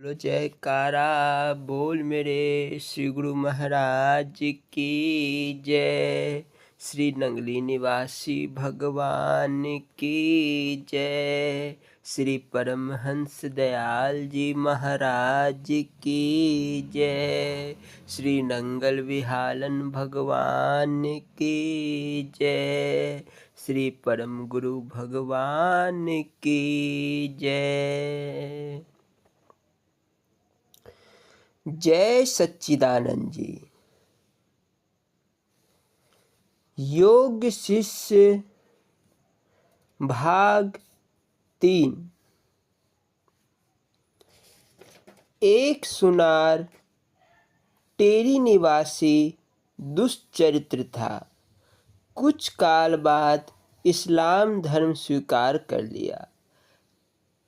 बोलो जयकारा बोल मेरे श्री गुरु महाराज की जय। श्री नंगली निवासी भगवान की जय। श्री परमहंस दयाल जी महाराज की जय। श्री नंगल विहालन भगवान की जय। श्री परम गुरु भगवान की जय। जय सच्चिदानंद जी। योग शिष्य भाग 3। एक सुनार टेरी निवासी दुष्चरित्र था। कुछ काल बाद इस्लाम धर्म स्वीकार कर लिया,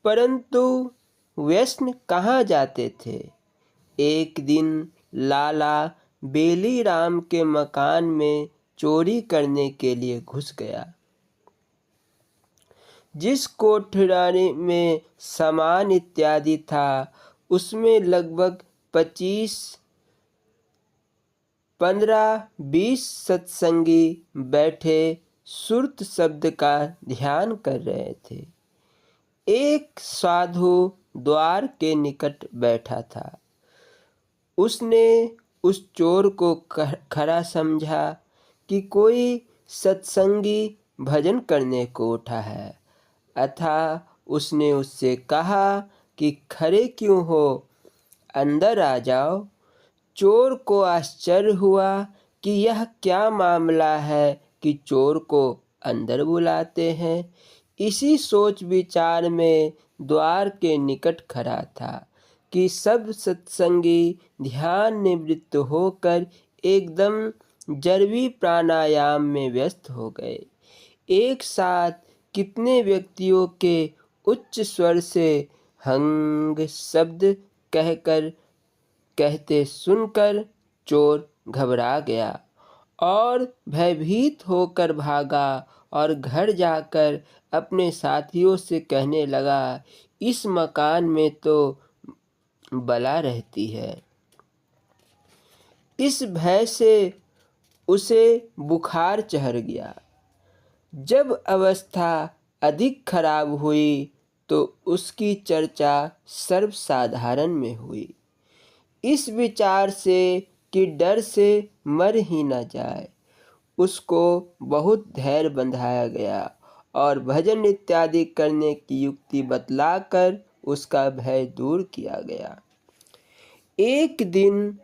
परंतु व्यसन कहाँ जाते थे। एक दिन लाला बेली राम के मकान में चोरी करने के लिए घुस गया। जिस कोठरी में सामान इत्यादि था उसमें लगभग 15-20 सत्संगी बैठे सुरत शब्द का ध्यान कर रहे थे। एक साधु द्वार के निकट बैठा था। उसने उस चोर को खरा समझा कि कोई सत्संगी भजन करने को उठा है, अतः उसने उससे कहा कि खड़े क्यों हो, अंदर आ जाओ। चोर को आश्चर्य हुआ कि यह क्या मामला है कि चोर को अंदर बुलाते हैं। इसी सोच विचार में द्वार के निकट खड़ा था कि सब सत्संगी ध्यान निवृत्त होकर एकदम जरवी प्राणायाम में व्यस्त हो गए। एक साथ कितने व्यक्तियों के उच्च स्वर से हंग शब्द कहते सुनकर चोर घबरा गया और भयभीत होकर भागा और घर जाकर अपने साथियों से कहने लगा, इस मकान में तो बला रहती है। इस भय से उसे बुखार चढ़ गया। जब अवस्था अधिक खराब हुई तो उसकी चर्चा सर्वसाधारण में हुई। इस विचार से कि डर से मर ही न जाए, उसको बहुत धैर्य बंधाया गया और भजन इत्यादि करने की युक्ति बतलाकर उसका भय दूर किया गया। एक दिन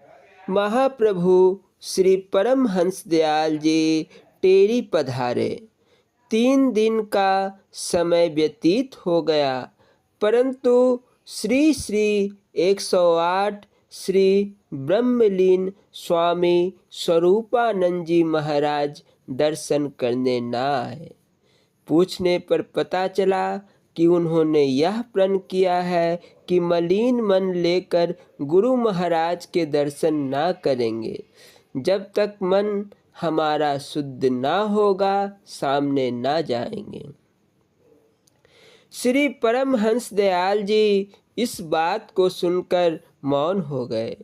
महाप्रभु श्री परमहंस दयाल जी टेरी पधारे। 3 दिन का समय व्यतीत हो गया, परंतु श्री श्री 108 श्री ब्रह्मलीन स्वामी स्वरूपानंद जी महाराज दर्शन करने न आए। पूछने पर पता चला कि उन्होंने यह प्रण किया है कि मलिन मन लेकर गुरु महाराज के दर्शन ना करेंगे। जब तक मन हमारा शुद्ध ना होगा सामने ना जाएंगे। श्री परमहंस दयाल जी इस बात को सुनकर मौन हो गए,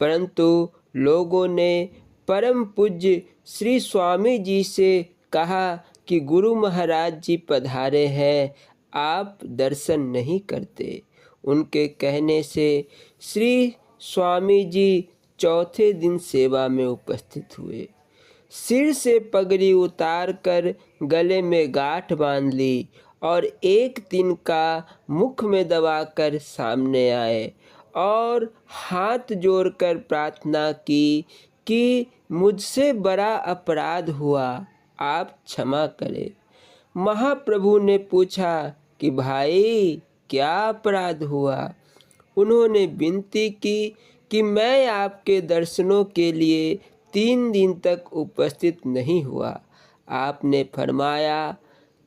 परंतु लोगों ने परम पूज्य श्री स्वामी जी से कहा कि गुरु महाराज जी पधारे हैं, आप दर्शन नहीं करते। उनके कहने से श्री स्वामी जी चौथे दिन सेवा में उपस्थित हुए। सिर से पगड़ी उतार कर गले में गांठ बांध ली और एक दिन का मुख में दबाकर सामने आए और हाथ जोड़कर प्रार्थना की कि मुझसे बड़ा अपराध हुआ, आप क्षमा करें। महाप्रभु ने पूछा कि भाई क्या अपराध हुआ। उन्होंने विनती की कि मैं आपके दर्शनों के लिए 3 दिन तक उपस्थित नहीं हुआ। आपने फरमाया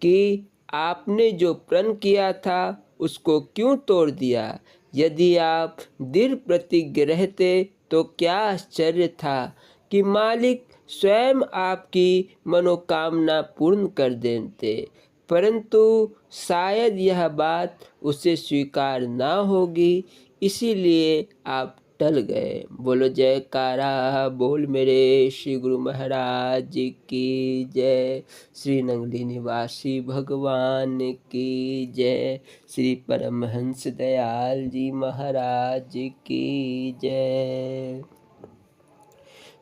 कि आपने जो प्रण किया था उसको क्यों तोड़ दिया। यदि आप दृढ़ प्रतिज्ञ रहते तो क्या आश्चर्य था कि मालिक स्वयं आपकी मनोकामना पूर्ण कर देते, परंतु शायद यह बात उसे स्वीकार ना होगी, इसीलिए आप टल गए। बोलो जयकारा बोल मेरे श्री गुरु महाराज जी की जय। श्री नंगली निवासी भगवान की जय। श्री परमहंस दयाल जी महाराज जी की जय।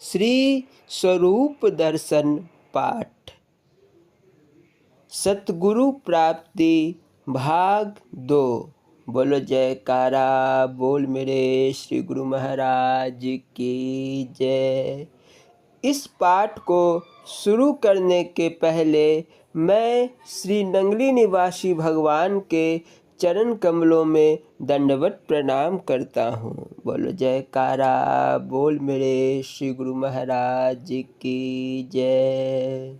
श्री स्वरूप दर्शन पाठ सतगुरु प्राप्ति भाग 2। बोलो जयकारा बोल मेरे श्री गुरु महाराज जी की जय। इस पाठ को शुरू करने के पहले मैं श्री नंगली निवासी भगवान के चरण कमलों में दंडवत प्रणाम करता हूँ। बोलो जयकारा बोल मेरे श्री गुरु महाराज जी की जय।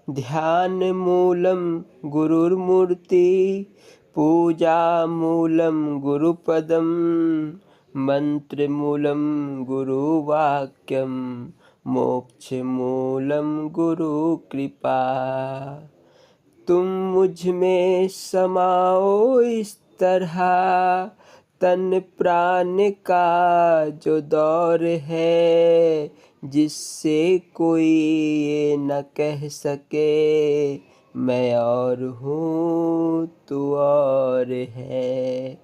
ध्यान मूलम गुरुर्मूर्ति पूजा मूलम गुरुपदम मंत्र मूलम गुरुवाक्यम मोक्ष मूलम गुरु कृपा। तुम मुझ में समाओ इस तरह तन प्राण का जो दौर है, जिससे कोई ये न कह सके मैं और हूँ तू और है।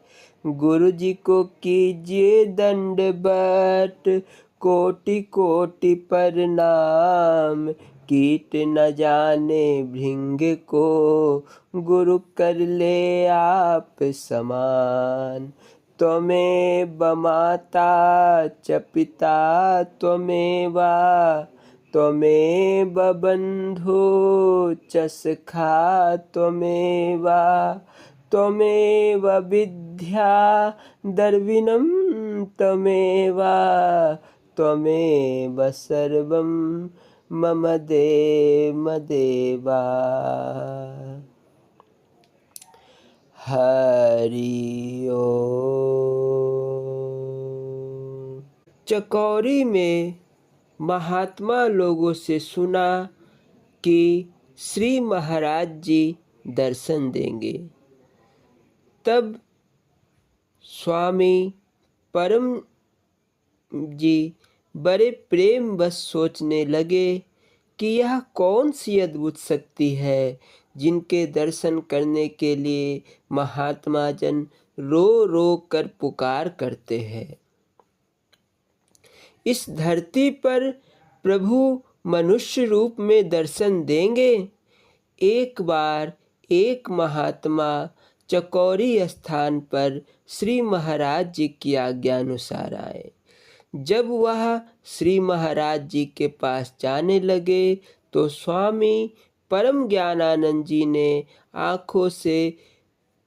गुरु जी को कीजिए दंडवत कोटि कोटि प्रणाम। कीट न जाने भृंग को गुरु कर ले आप समान। त्वमेव माता च पिता त्वमेव त्वमेव बंधु च सखा त्वमेव त्वमेव विद्या द्रविणं त्वमेव त्वमेव सर्वं मम देव देवा। हरि ओम। चकौरी में महात्मा लोगों से सुना कि श्री महाराज जी दर्शन देंगे। तब स्वामी परम जी बड़े प्रेम बस सोचने लगे कि यह कौन सी अद्भुत शक्ति है जिनके दर्शन करने के लिए महात्मा जन रो रो कर पुकार करते हैं। इस धरती पर प्रभु मनुष्य रूप में दर्शन देंगे। एक बार एक महात्मा चकौरी स्थान पर श्री महाराज जी की आज्ञा अनुसार आए। जब वह श्री महाराज जी के पास जाने लगे तो स्वामी परम ज्ञानानंद जी ने आँखों से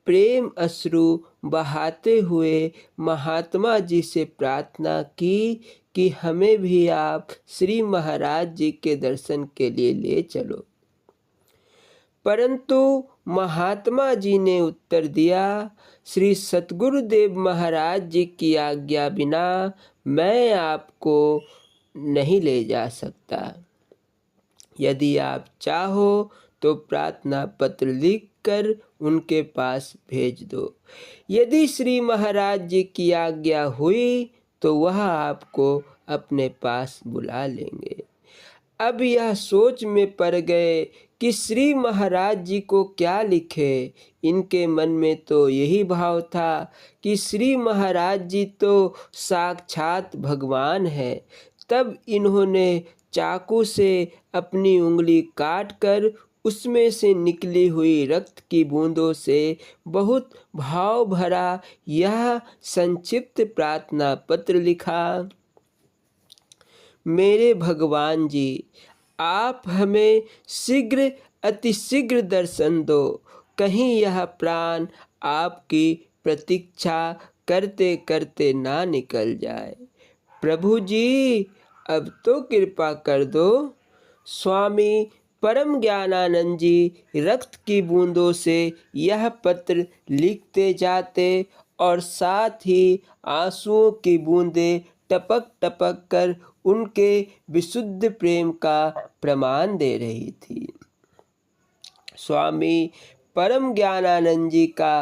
प्रेम अश्रु बहाते हुए महात्मा जी से प्रार्थना की कि हमें भी आप श्री महाराज जी के दर्शन के लिए ले चलो। परंतु महात्मा जी ने उत्तर दिया, श्री सतगुरुदेव महाराज जी की आज्ञा बिना मैं आपको नहीं ले जा सकता। यदि आप चाहो तो प्रार्थना पत्र लिखकर उनके पास भेज दो। यदि श्री महाराज जी की आज्ञा हुई तो वह आपको अपने पास बुला लेंगे। अब यह सोच में पड़ गए कि श्री महाराज जी को क्या लिखे। इनके मन में तो यही भाव था कि श्री महाराज जी तो साक्षात भगवान है। तब इन्होंने चाकू से अपनी उंगली काटकर उसमें से निकली हुई रक्त की बूंदों से बहुत भाव भरा यह संक्षिप्त प्रार्थना पत्र लिखा। मेरे भगवान जी, आप हमें शीघ्र अतिशीघ्र दर्शन दो। कहीं यह प्राण आपकी प्रतीक्षा करते करते ना निकल जाए। प्रभु जी, अब तो कृपा कर दो। स्वामी परम ज्ञानानंद जी रक्त की बूंदों से यह पत्र लिखते जाते और साथ ही आंसुओं की बूंदें टपक टपक कर उनके विशुद्ध प्रेम का प्रमाण दे रही थी। स्वामी परम ज्ञानानंद जी का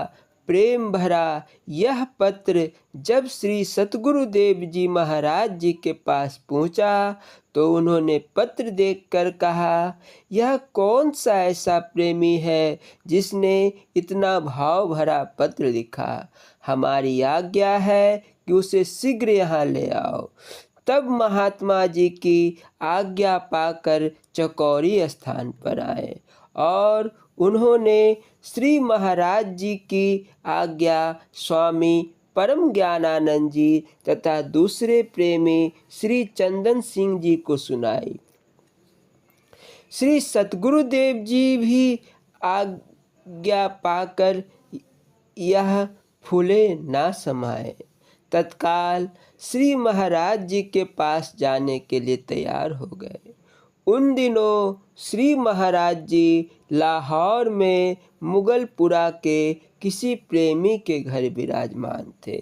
प्रेम भरा यह पत्र जब श्री सतगुरुदेव जी महाराज जी के पास पहुंचा तो उन्होंने पत्र देखकर कहा, यह कौन सा ऐसा प्रेमी है जिसने इतना भाव भरा पत्र लिखा। हमारी आज्ञा है कि उसे शीघ्र यहाँ ले आओ। तब महात्मा जी की आज्ञा पाकर चकौरी स्थान पर आए और उन्होंने श्री महाराज जी की आज्ञा स्वामी परम ज्ञानानंद जी तथा दूसरे प्रेमी श्री चंदन सिंह जी को सुनाई। श्री सतगुरुदेव जी भी आज्ञा पाकर यह फूले ना समाये तत्काल श्री महाराज जी के पास जाने के लिए तैयार हो गए। उन दिनों श्री महाराज जी लाहौर में मुगलपुरा के किसी प्रेमी के घर विराजमान थे।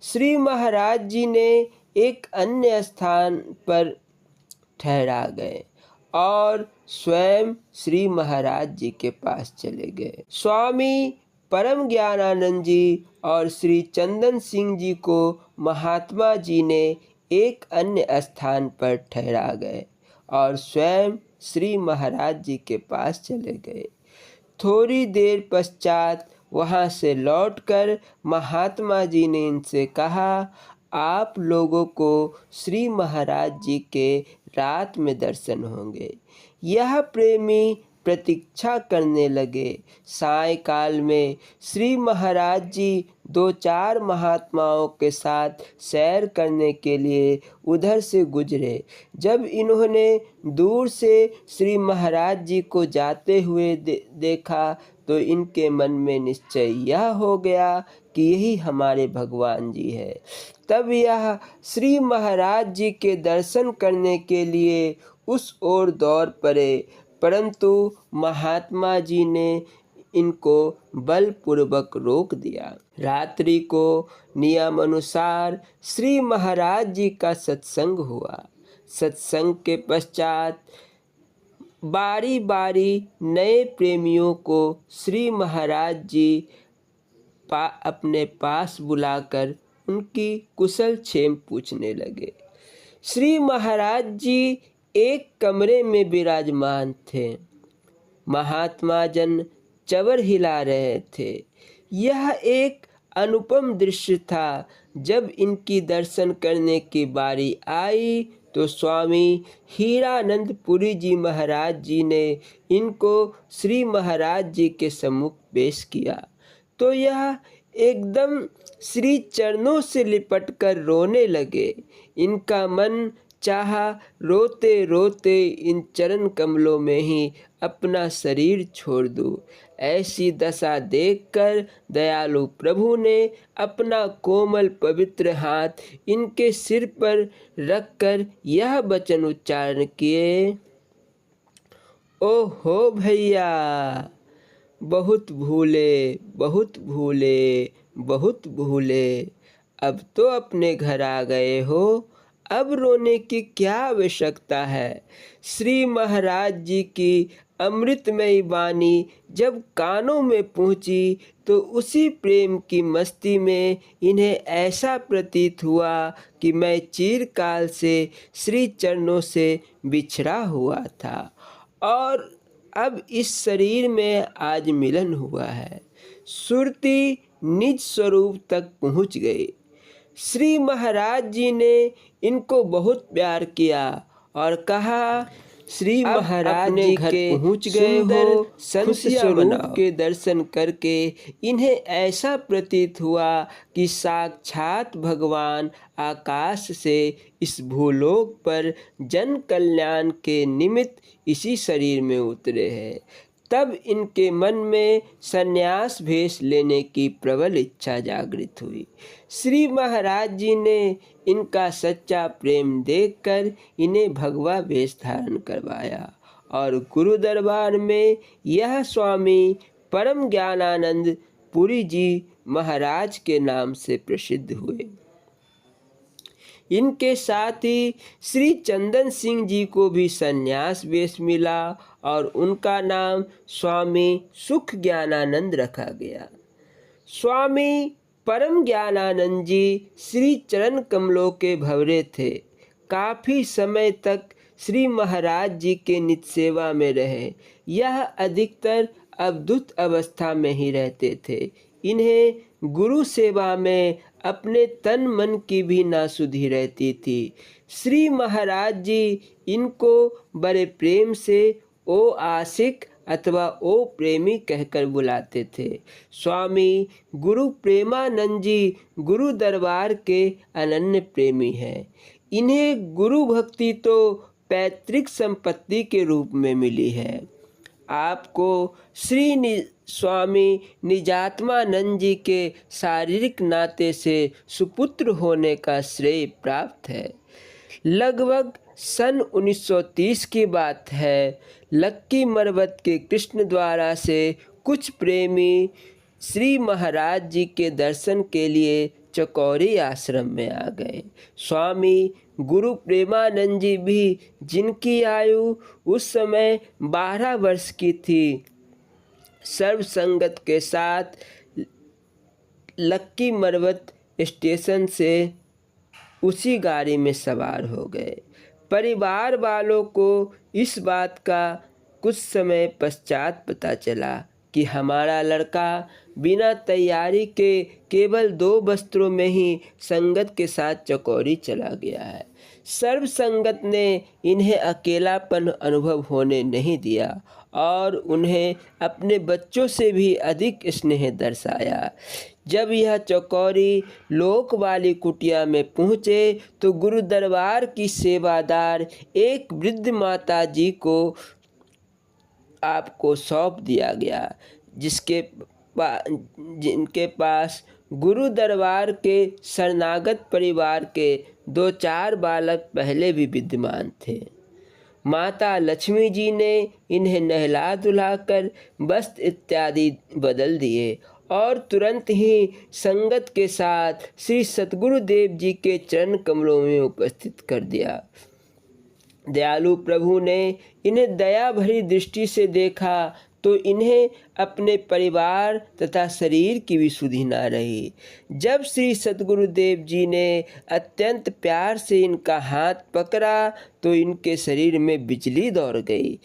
श्री महाराज जी ने एक अन्य स्थान पर ठहरा गए और स्वयं श्री महाराज जी के पास चले गए। स्वामी परम ज्ञानानंद जी और श्री चंदन सिंह जी को महात्मा जी ने एक अन्य स्थान पर ठहरा गए और स्वयं श्री महाराज जी के पास चले गए। थोड़ी देर पश्चात वहाँ से लौटकर महात्मा जी ने इनसे कहा, आप लोगों को श्री महाराज जी के रात में दर्शन होंगे। यह प्रेमी प्रतीक्षा करने लगे। सायंकाल में श्री महाराज जी 2-4 महात्माओं के साथ सैर करने के लिए उधर से गुजरे। जब इन्होंने दूर से श्री महाराज जी को जाते हुए देखा तो इनके मन में निश्चय यह हो गया कि यही हमारे भगवान जी है। तब यह श्री महाराज जी के दर्शन करने के लिए उस ओर दौड़ पड़े, परंतु महात्मा जी ने इनको बलपूर्वक रोक दिया। रात्रि को नियम अनुसार श्री महाराज जी का सत्संग हुआ। सत्संग के पश्चात बारी बारी नए प्रेमियों को श्री महाराज जी अपने पास बुलाकर उनकी कुशल क्षेम पूछने लगे। श्री महाराज जी एक कमरे में विराजमान थे। महात्मा जन चवर हिला रहे थे। यह एक अनुपम दृश्य था। जब इनकी दर्शन करने की बारी आई तो स्वामी हीरानंद पुरी जी महाराज जी ने इनको श्री महाराज जी के सम्मुख पेश किया तो यह एकदम श्री चरणों से लिपटकर रोने लगे। इनका मन चाहा रोते रोते इन चरण कमलों में ही अपना शरीर छोड़ दूं। ऐसी दशा देखकर दयालु प्रभु ने अपना कोमल पवित्र हाथ इनके सिर पर रखकर यह वचन उच्चारण किए, ओहो भैया, बहुत भूले, बहुत भूले, बहुत भूले। अब तो अपने घर आ गए हो, अब रोने की क्या आवश्यकता है। श्री महाराज जी की अमृतमयी वाणी जब कानों में पहुंची तो उसी प्रेम की मस्ती में इन्हें ऐसा प्रतीत हुआ कि मैं चिरकाल से श्री चरणों से बिछड़ा हुआ था और अब इस शरीर में आज मिलन हुआ है। सुरती निज स्वरूप तक पहुंच गई। श्री महाराज जी ने इनको बहुत प्यार किया और कहा, श्री महाराज जी के पहुंच गए हो। संत स्वरूप के दर्शन करके इन्हें ऐसा प्रतीत हुआ कि साक्षात भगवान आकाश से इस भूलोक पर जन कल्याण के निमित्त इसी शरीर में उतरे हैं। तब इनके मन में संन्यास भेष लेने की प्रबल इच्छा जागृत हुई। श्री महाराज जी ने इनका सच्चा प्रेम देखकर इन्हें भगवा वेश धारण करवाया और गुरु दरबार में यह स्वामी परम ज्ञानानंद पुरी जी महाराज के नाम से प्रसिद्ध हुए। इनके साथ ही श्री चंदन सिंह जी को भी संन्यास वेश मिला और उनका नाम स्वामी सुख ज्ञानानंद रखा गया। स्वामी परम ज्ञानानंद जी श्री चरण कमलों के भंवरे थे। काफ़ी समय तक श्री महाराज जी के नित्य सेवा में रहे। यह अधिकतर अवधूत अवस्था में ही रहते थे। इन्हें गुरु सेवा में अपने तन मन की भी नासुधी रहती थी। श्री महाराज जी इनको बड़े प्रेम से ओ आशिक अथवा ओ प्रेमी कहकर बुलाते थे। स्वामी गुरु प्रेमानंद जी गुरु दरबार के अनन्य प्रेमी हैं। इन्हें गुरु भक्ति तो पैतृक संपत्ति के रूप में मिली है। आपको स्वामी निजात्मानंद जी के शारीरिक नाते से सुपुत्र होने का श्रेय प्राप्त है। लगभग सन 1930 की बात है। लक्की मरवत के कृष्ण द्वारा से कुछ प्रेमी श्री महाराज जी के दर्शन के लिए चकौरी आश्रम में आ गए। स्वामी गुरु प्रेमानंद जी भी, जिनकी आयु उस समय 12 वर्ष की थी, सर्व संगत के साथ लक्की मरवत स्टेशन से उसी गाड़ी में सवार हो गए। परिवार वालों को इस बात का कुछ समय पश्चात पता चला कि हमारा लड़का बिना तैयारी के केवल 2 वस्त्रों में ही संगत के साथ चकौरी चला गया है। सर्व संगत ने इन्हें अकेलापन अनुभव होने नहीं दिया और उन्हें अपने बच्चों से भी अधिक स्नेह दर्शाया। जब यह चकौरी लोक वाली कुटिया में पहुँचे तो गुरु दरबार की सेवादार एक वृद्ध माता जी को आपको सौंप दिया गया, जिनके पास गुरु दरबार के शरणागत परिवार के 2-4 बालक पहले भी विद्यमान थे। माता लक्ष्मी जी ने इन्हें नहला धुलाकर वस्त्र इत्यादि बदल दिए और तुरंत ही संगत के साथ श्री सतगुरुदेव जी के चरण कमलों में उपस्थित कर दिया। दयालु प्रभु ने इन्हें दया भरी दृष्टि से देखा तो इन्हें अपने परिवार तथा शरीर की भी सुधि न रही। जब श्री सतगुरुदेव जी ने अत्यंत प्यार से इनका हाथ पकड़ा तो इनके शरीर में बिजली दौड़ गई।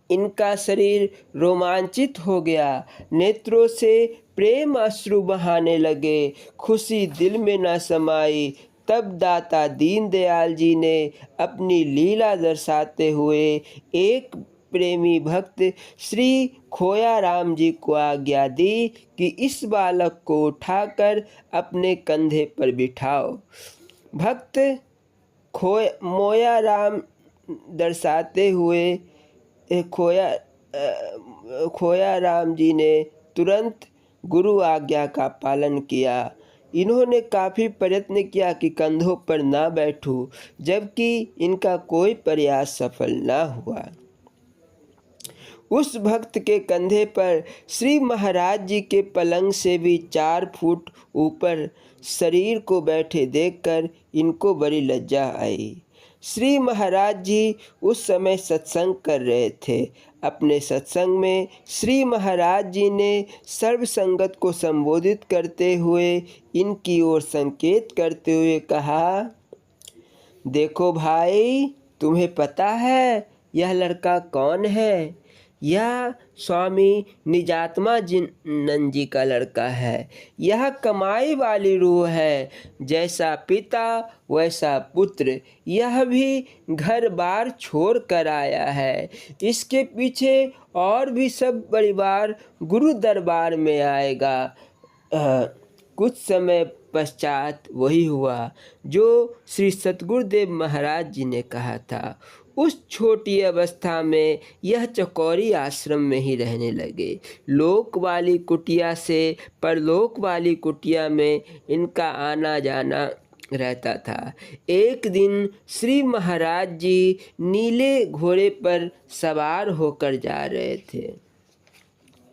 इनका शरीर रोमांचित हो गया, नेत्रों से प्रेम अश्रु बहाने लगे, खुशी दिल में न समाई। तब दाता दीनदयाल जी ने अपनी लीला दर्शाते हुए एक प्रेमी भक्त श्री खोया राम जी को आज्ञा दी कि इस बालक को उठाकर अपने कंधे पर बिठाओ। भक्त मोया राम दर्शाते हुए खोया राम जी ने तुरंत गुरु आज्ञा का पालन किया। इन्होंने काफ़ी प्रयत्न किया कि कंधों पर ना बैठूं, जबकि इनका कोई प्रयास सफल ना हुआ। उस भक्त के कंधे पर श्री महाराज जी के पलंग से भी 4 फुट ऊपर शरीर को बैठे देखकर इनको बड़ी लज्जा आई। श्री महाराज जी उस समय सत्संग कर रहे थे। अपने सत्संग में श्री महाराज जी ने सर्व संगत को संबोधित करते हुए इनकी ओर संकेत करते हुए कहा, देखो भाई, तुम्हें पता है यह लड़का कौन है? यह स्वामी निजात्मानंद जी का लड़का है। यह कमाई वाली रूह है, जैसा पिता वैसा पुत्र। यह भी घर बार छोड़ कर आया है। इसके पीछे और भी सब परिवार गुरु दरबार में आएगा। कुछ समय पश्चात वही हुआ जो श्री सतगुरुदेव महाराज जी ने कहा था। उस छोटी अवस्था में यह चकौरी आश्रम में ही रहने लगे। लोक वाली कुटिया से परलोक वाली कुटिया में इनका आना जाना रहता था। एक दिन श्री महाराज जी नीले घोड़े पर सवार होकर जा रहे थे।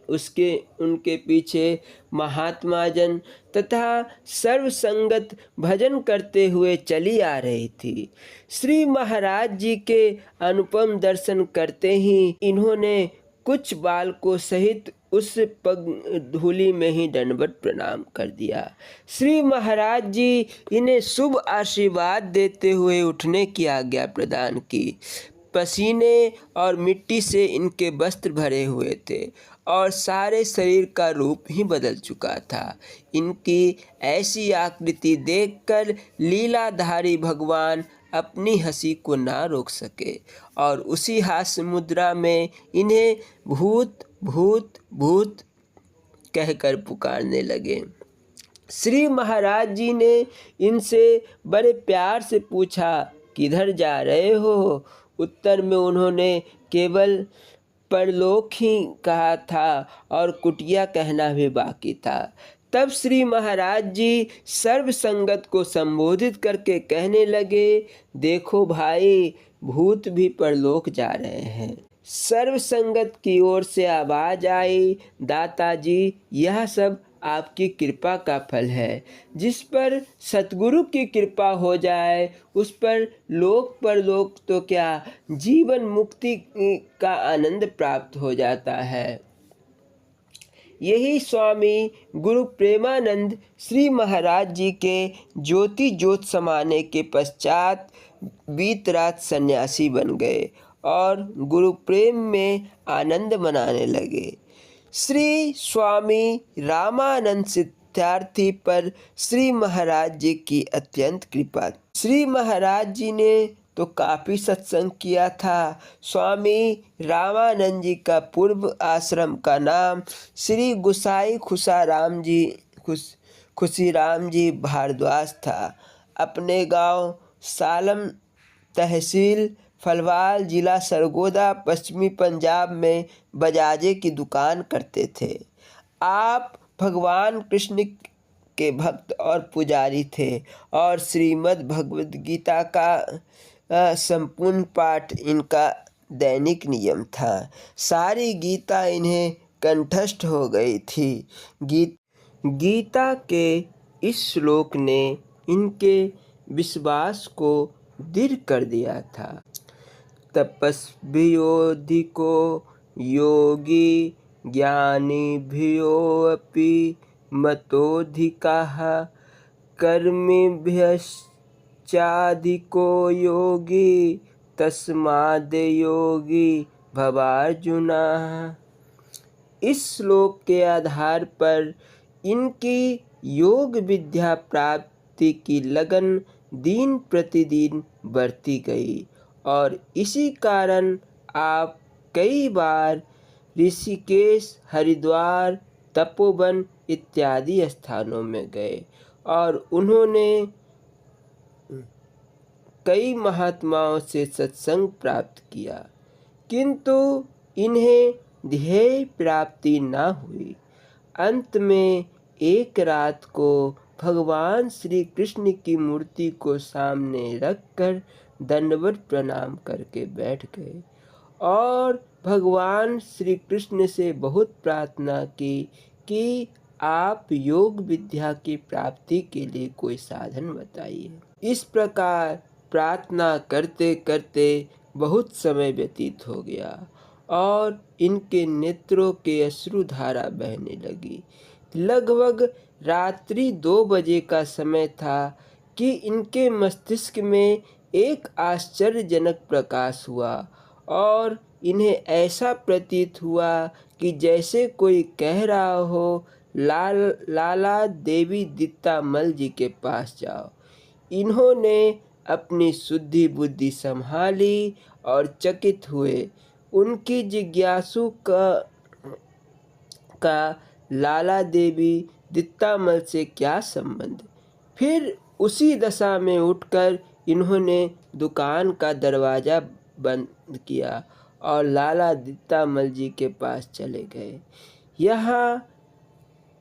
उनके पीछे महात्मा जन तथा सर्व संगत भजन करते हुए चली आ रही थी। श्री महाराज जी के अनुपम दर्शन करते ही इन्होंने कुछ बालकों सहित उस पग धूलि में ही दंडवत प्रणाम कर दिया। श्री महाराज जी इन्हें शुभ आशीर्वाद देते हुए उठने की आज्ञा प्रदान की। पसीने और मिट्टी से इनके वस्त्र भरे हुए थे और सारे शरीर का रूप ही बदल चुका था। इनकी ऐसी आकृति देखकर लीलाधारी भगवान अपनी हंसी को ना रोक सके और उसी हास्य मुद्रा में इन्हें भूत भूत भूत कहकर पुकारने लगे। श्री महाराज जी ने इनसे बड़े प्यार से पूछा, किधर जा रहे हो? उत्तर में उन्होंने केवल परलोक ही कहा था और कुटिया कहना भी बाकी था। तब श्री महाराज जी सर्व संगत को संबोधित करके कहने लगे, देखो भाई, भूत भी परलोक जा रहे हैं। सर्व संगत की ओर से आवाज आई, दाता जी, यह सब आपकी कृपा का फल है। जिस पर सतगुरु की कृपा हो जाए उस पर लोक परलोक तो क्या, जीवन मुक्ति का आनंद प्राप्त हो जाता है। यही स्वामी गुरु प्रेमानंद श्री महाराज जी के ज्योति ज्योत समाने के पश्चात बीत रात सन्यासी बन गए और गुरु प्रेम में आनंद मनाने लगे। श्री स्वामी रामानंद सिद्धार्थी पर श्री महाराज जी की अत्यंत कृपा। श्री महाराज जी ने तो काफ़ी सत्संग किया था। स्वामी रामानंद जी का पूर्व आश्रम का नाम श्री गुसाई खुशीराम जी भारद्वाज था। अपने गांव सालम, तहसील फलवाल, जिला सरगोदा, पश्चिमी पंजाब में बजाजे की दुकान करते थे। आप भगवान कृष्ण के भक्त और पुजारी थे और श्रीमद् भगवद गीता का संपूर्ण पाठ इनका दैनिक नियम था। सारी गीता इन्हें कंठस्थ हो गई थी। गीता के इस श्लोक ने इनके विश्वास को दृढ़ कर दिया था। तपस्वियोऽधिको योगी ज्ञानिभ्योऽपि मतोऽधिकः कर्मिभ्यश्चाधिको योगी तस्माद्योगी भवार्जुन। इस श्लोक के आधार पर इनकी योग विद्या प्राप्ति की लगन दिन प्रतिदिन बढ़ती गई और इसी कारण आप कई बार ऋषिकेश, हरिद्वार, तपोवन इत्यादि स्थानों में गए और उन्होंने कई महात्माओं से सत्संग प्राप्त किया, किंतु इन्हें ध्येय प्राप्ति न हुई। अंत में एक रात को भगवान श्री कृष्ण की मूर्ति को सामने रखकर दंडवत प्रणाम करके बैठ गए और भगवान श्री कृष्ण से बहुत प्रार्थना की कि आप योग विद्या की प्राप्ति के लिए कोई साधन बताइए। इस प्रकार प्रार्थना करते करते बहुत समय व्यतीत हो गया और इनके नेत्रों के अश्रुधारा बहने लगी। लगभग रात्रि 2 बजे का समय था कि इनके मस्तिष्क में एक आश्चर्यजनक प्रकाश हुआ और इन्हें ऐसा प्रतीत हुआ कि जैसे कोई कह रहा हो, लाला देवी दीप्तामल जी के पास जाओ। इन्होंने अपनी शुद्धि बुद्धि संभाली और चकित हुए। उनकी जिज्ञासु का लाला देवी दीप्तामल से क्या संबंध। फिर उसी दशा में उठकर इन्होंने दुकान का दरवाज़ा बंद किया और लाला दीप्तामल जी के पास चले गए।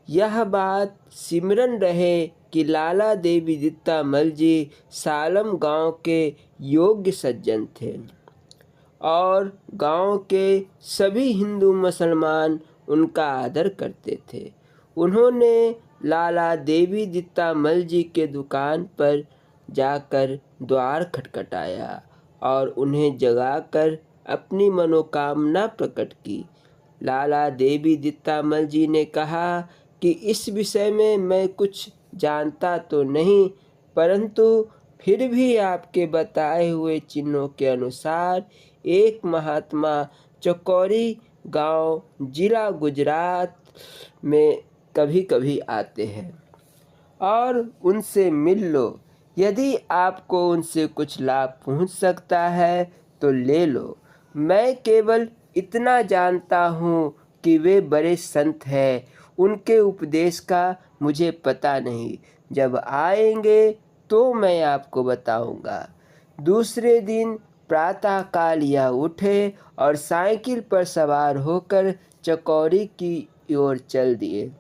यह बात सिमरन रहे कि लाला देवी दीप्तामल जी सालम गांव के योग्य सज्जन थे और गांव के सभी हिंदू मुसलमान उनका आदर करते थे। उन्होंने लाला देवी दीप्तामल जी के दुकान पर जाकर द्वार खटखटाया और उन्हें जगाकर अपनी मनोकामना प्रकट की। लाला देवी दित्तामल जी ने कहा कि इस विषय में मैं कुछ जानता तो नहीं, परंतु फिर भी आपके बताए हुए चिन्हों के अनुसार एक महात्मा चकोरी गांव, जिला गुजरात में कभी कभी आते हैं और उनसे मिल लो। यदि आपको उनसे कुछ लाभ पहुंच सकता है तो ले लो। मैं केवल इतना जानता हूँ कि वे बड़े संत हैं, उनके उपदेश का मुझे पता नहीं। जब आएंगे तो मैं आपको बताऊंगा। दूसरे दिन प्रातःकाल यह उठे और साइकिल पर सवार होकर चकोरी की ओर चल दिए।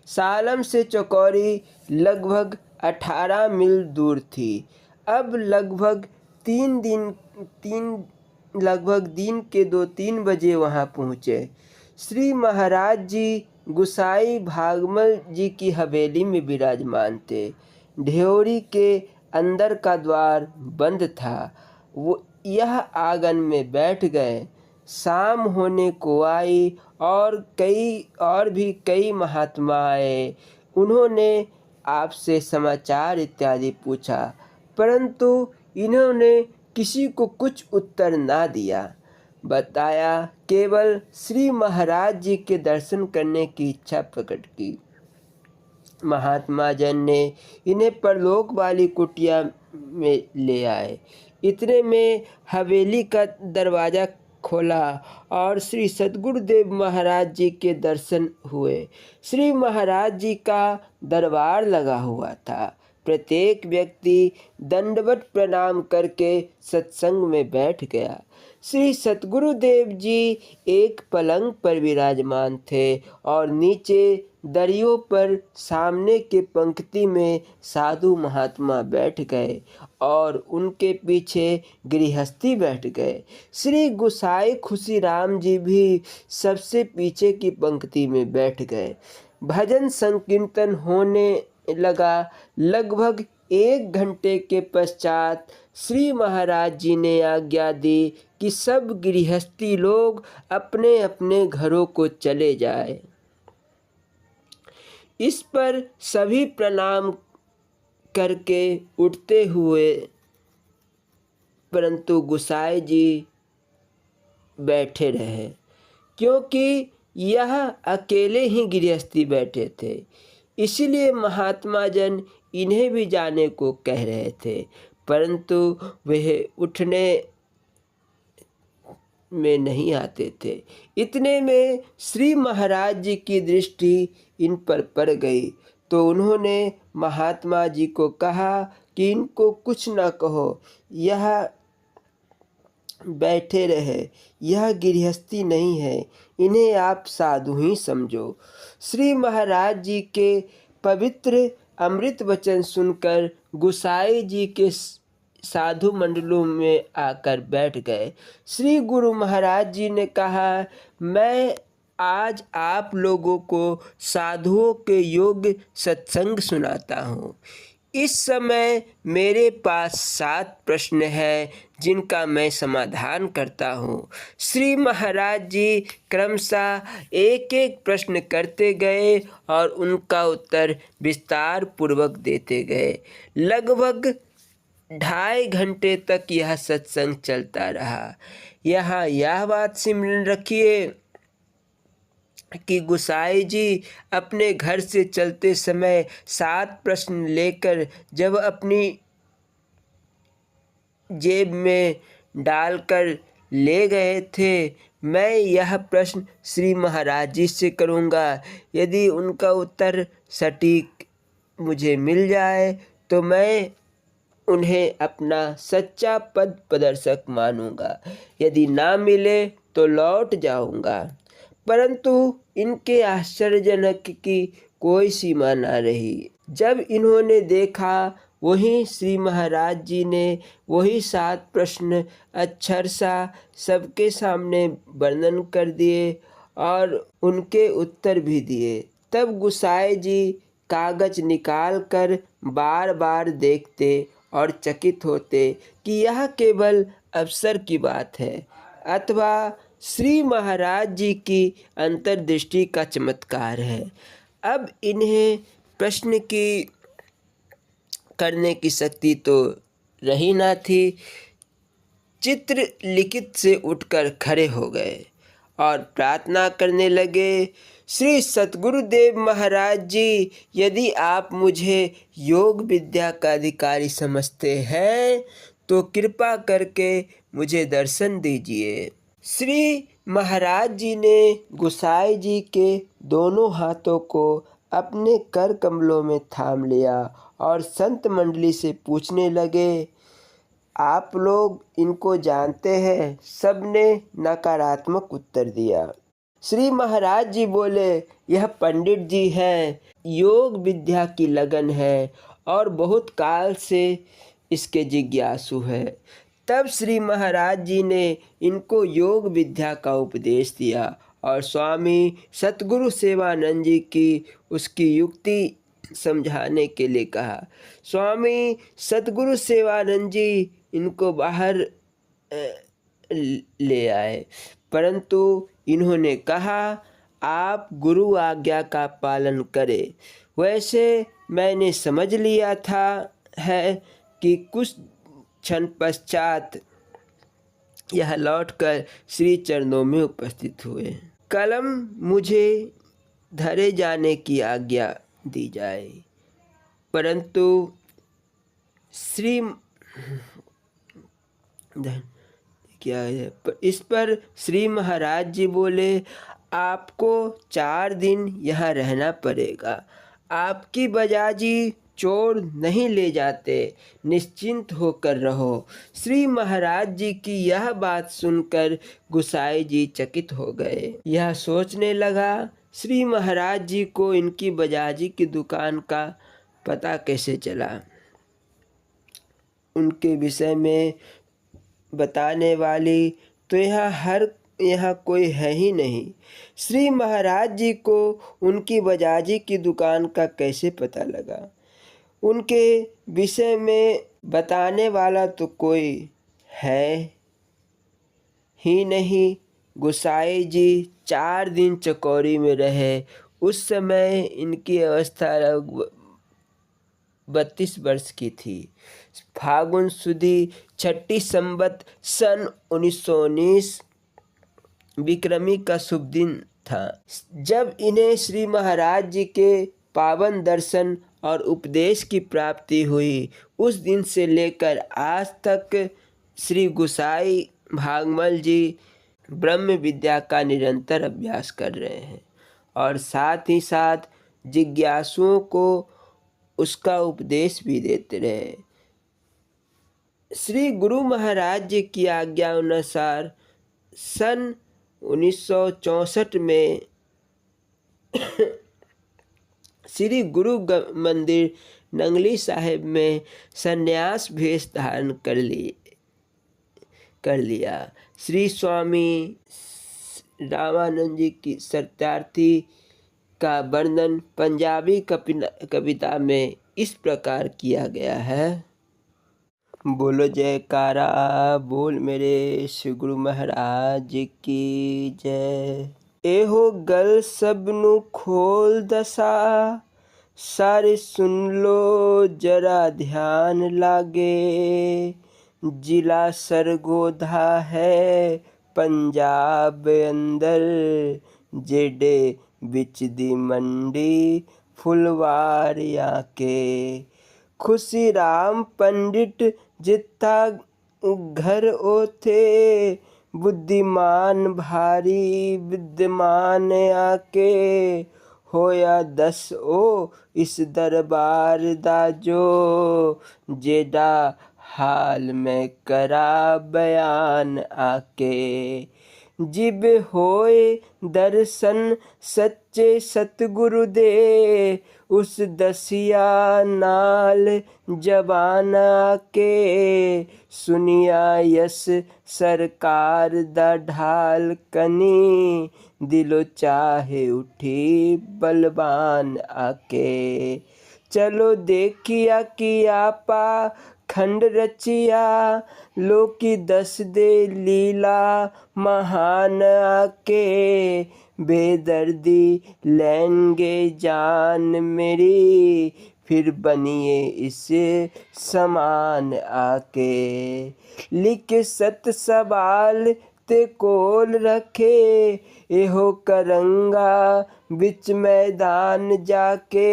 सालम से चकोरी लगभग 18 मील दूर थी। अब लगभग दिन के 2-3 बजे वहाँ पहुँचे। श्री महाराज जी गुसाई भागमल जी की हवेली में विराजमान थे। ढेउरी के अंदर का द्वार बंद था। वो यह आंगन में बैठ गए। शाम होने को आई और भी कई महात्मा आए। उन्होंने आपसे समाचार इत्यादि पूछा, परंतु इन्होंने किसी को कुछ उत्तर ना दिया। बताया केवल श्री महाराज जी के दर्शन करने की इच्छा प्रकट की। महात्मा जन ने इन्हें परलोक वाली कुटिया में ले आए। इतने में हवेली का दरवाज़ा खोला और श्री सद्गुरुदेव महाराज जी के दर्शन हुए। श्री महाराज जी का दरबार लगा हुआ था। प्रत्येक व्यक्ति दंडवत प्रणाम करके सत्संग में बैठ गया। श्री सतगुरुदेव जी एक पलंग पर विराजमान थे और नीचे दरियों पर सामने के पंक्ति में साधु महात्मा बैठ गए और उनके पीछे गृहस्थी बैठ गए। श्री गुसाई खुशीराम जी भी सबसे पीछे की पंक्ति में बैठ गए। भजन संकीर्तन होने लगा। लगभग 1 घंटे के पश्चात श्री महाराज जी ने आज्ञा दी कि सब गृहस्थी लोग अपने अपने घरों को चले जाए। इस पर सभी प्रणाम करके उठते हुए, परंतु गुसाई जी बैठे रहे, क्योंकि यह अकेले ही गृहस्थी बैठे थे। इसलिए महात्मा जन इन्हें भी जाने को कह रहे थे, परंतु वह उठने में नहीं आते थे। इतने में श्री महाराज जी की दृष्टि इन पर पड़ गई, तो उन्होंने महात्मा जी को कहा कि इनको कुछ न कहो, यह बैठे रहे, यह गृहस्थी नहीं है, इन्हें आप साधु ही समझो। श्री महाराज जी के पवित्र अमृत वचन सुनकर गुसाई जी के साधु मंडलों में आकर बैठ गए। श्री गुरु महाराज जी ने कहा, मैं आज आप लोगों को साधुओं के योग्य सत्संग सुनाता हूँ। इस समय मेरे पास 7 प्रश्न हैं जिनका मैं समाधान करता हूँ। श्री महाराज जी क्रमशः एक एक प्रश्न करते गए और उनका उत्तर विस्तार पूर्वक देते गए। लगभग 2.5 घंटे तक यह सत्संग चलता रहा। यहाँ यह बात स्मरण रखिए कि गुसाई जी अपने घर से चलते समय 7 प्रश्न लेकर जब अपनी जेब में डालकर ले गए थे। मैं यह प्रश्न श्री महाराज जी से करूँगा। यदि उनका उत्तर सटीक मुझे मिल जाए तो मैं उन्हें अपना सच्चा पद प्रदर्शक मानूंगा। यदि ना मिले तो लौट जाऊंगा। परंतु इनके आश्चर्यजनक की कोई सीमा ना रही। जब इन्होंने देखा, वहीं श्री महाराज जी ने वही 7 प्रश्न अक्षरशः सबके सामने वर्णन कर दिए और उनके उत्तर भी दिए। तब गुसाई जी कागज निकाल कर बार बार देखते और चकित होते कि यह केवल अवसर की बात है अथवा श्री महाराज जी की अंतर्दृष्टि का चमत्कार है। अब इन्हें प्रश्न की करने की शक्ति तो रही ना थी। चित्र लिखित से उठकर खड़े हो गए और प्रार्थना करने लगे, श्री सतगुरुदेव महाराज जी, यदि आप मुझे योग विद्या का अधिकारी समझते हैं तो कृपा करके मुझे दर्शन दीजिए। श्री महाराज जी ने गोसाई जी के दोनों हाथों को अपने कर कमलों में थाम लिया और संत मंडली से पूछने लगे, आप लोग इनको जानते हैं? सबने नकारात्मक उत्तर दिया। श्री महाराज जी बोले, यह पंडित जी हैं, योग विद्या की लगन है और बहुत काल से इसके जिज्ञासु है। तब श्री महाराज जी ने इनको योग विद्या का उपदेश दिया और स्वामी सतगुरु सेवानंद जी की उसकी युक्ति समझाने के लिए कहा। स्वामी सतगुरु सेवानंद जी इनको बाहर ले आए, परंतु इन्होंने कहा, आप गुरु आज्ञा का पालन करें। वैसे मैंने समझ लिया था है कि कुछ क्षण पश्चात यह लौटकर श्री चरणों में उपस्थित हुए। कलम मुझे धरे जाने की आज्ञा दी जाए। परंतु क्या है इस पर श्री महाराज जी बोले, आपको 4 दिन यहाँ रहना पड़ेगा। आपकी बजाजी चोर नहीं ले जाते, निश्चिंत होकर रहो। श्री महाराज जी की यह बात सुनकर गोसाई जी चकित हो गए। यह सोचने लगा, श्री महाराज जी को इनकी बजाजी की दुकान का पता कैसे चला। उनके विषय में बताने वाली तो यहाँ कोई है ही नहीं। श्री महाराज जी को उनकी बजाजी की दुकान का कैसे पता लगा। उनके विषय में बताने वाला तो कोई है ही नहीं। गोसाई जी 4 दिन चकौरी में रहे। उस समय इनकी अवस्था 32 वर्ष की थी। फागुन सुदी 6 संवत सन 1919 विक्रमी का शुभ दिन था, जब इन्हें श्री महाराज जी के पावन दर्शन और उपदेश की प्राप्ति हुई। उस दिन से लेकर आज तक श्री गोसाई भागमल जी ब्रह्म विद्या का निरंतर अभ्यास कर रहे हैं और साथ ही साथ जिज्ञासुओं को उसका उपदेश भी देते रहे। श्री गुरु महाराज जी की आज्ञा अनुसार सन 1964 में श्री गुरु मंदिर नंगली साहिब में संन्यास भेष धारण कर लिया। श्री स्वामी रामानंद जी की सत्यार्थी का वर्णन पंजाबी कविता में इस प्रकार किया गया है। बोलो जयकारा बोल मेरे श्री गुरु महाराज की जय। एहो गल सबनु खोल दसा, सारे सुन लो जरा ध्यान लागे। जिला सरगोधा है पंजाब अंदर, जेडे बिच दी मंडी फुलवारियां के। खुशी राम पंडित जित्था घर ओथे, बुद्धिमान भारी विद्यमान आके। होया दस ओ इस दरबार दा जो, जेदा हाल में करा बयान आके। जिब होए दर्शन सच्चे सतगुरु दे, उस दसिया नाल जबान आके। सुनिया यस सरकार दा ढाल कनी, दिलो चाहे उठी बलवान आके। चलो देखिया कि आपा खंड रचिया, लोकी दस दे लीला महान आके। बेदर्दी लेंगे जान मेरी, फिर बनिए इस समान आके। लिख सत सवाल ते कोल रखे, एहो करंगा बिच मैदान जाके।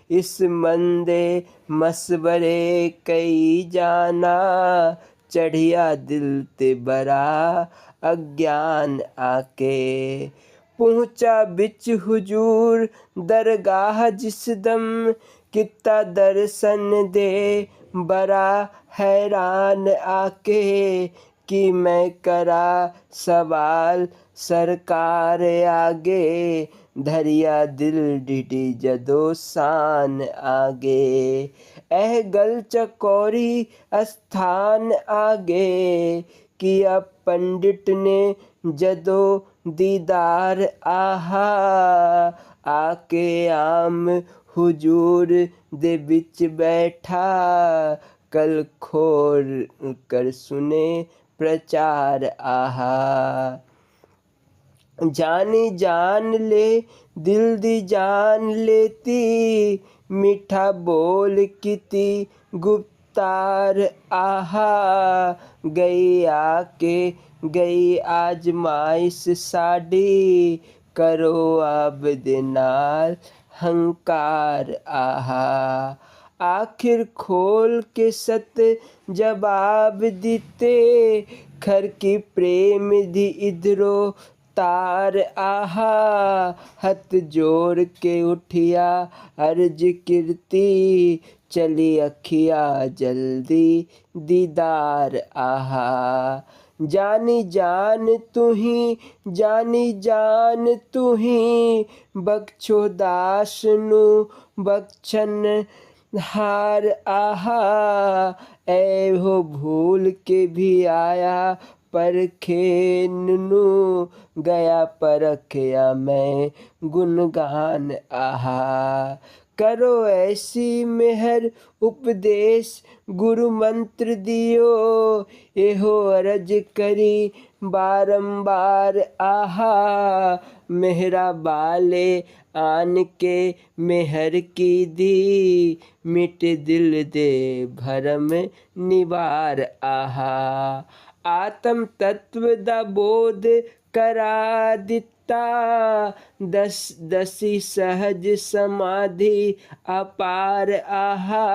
इस मंदे मसवरे कई जाना, चढ़िया दिल ते बड़ा अज्ञान आके। पहुँचा बिच हुजूर दरगाह जिस दम, किता दर्शन दे बड़ा हैरान आके। कि मैं करा सवाल सरकार आगे, धरिया दिल डिडी जदो शान आगे। एह गल चकोरी स्थान आगे, किया पंडित ने जदो दीदार आहा। आके आम हुजूर दे बिच बैठा, कल खोल कर सुने प्रचार आहा। जानी जान ले दिल दी जान लेती, मीठा बोल किती गुप्तार आहा। गई आके गई आजमाइश साडी, करो अब दे नाल हंकार आहा। आखिर खोल के सत जवाब दिते, खर की प्रेम दी इधरो तार आहा। हथ जोड़ के उठिया अर्ज कीर्ति, चली अखिया जल्दी दीदार आहा। जानी जान तुही जानी जान तुही, बख्शो दास नू बख्शन हार आहा। ऐ हो भूल के भी आया परखे नू, गया परखया मैं गुणगान आहा। करो ऐसी मेहर उपदेश गुरु मंत्र दियो, एहो अरज करी बारंबार आहा। मेहरा बाले आन के मेहर की दी, मिट दिल दे भरम निवार आहा। आत्म तत्व दा बोध करा दिता, दसी सहज समाधि अपार आहा।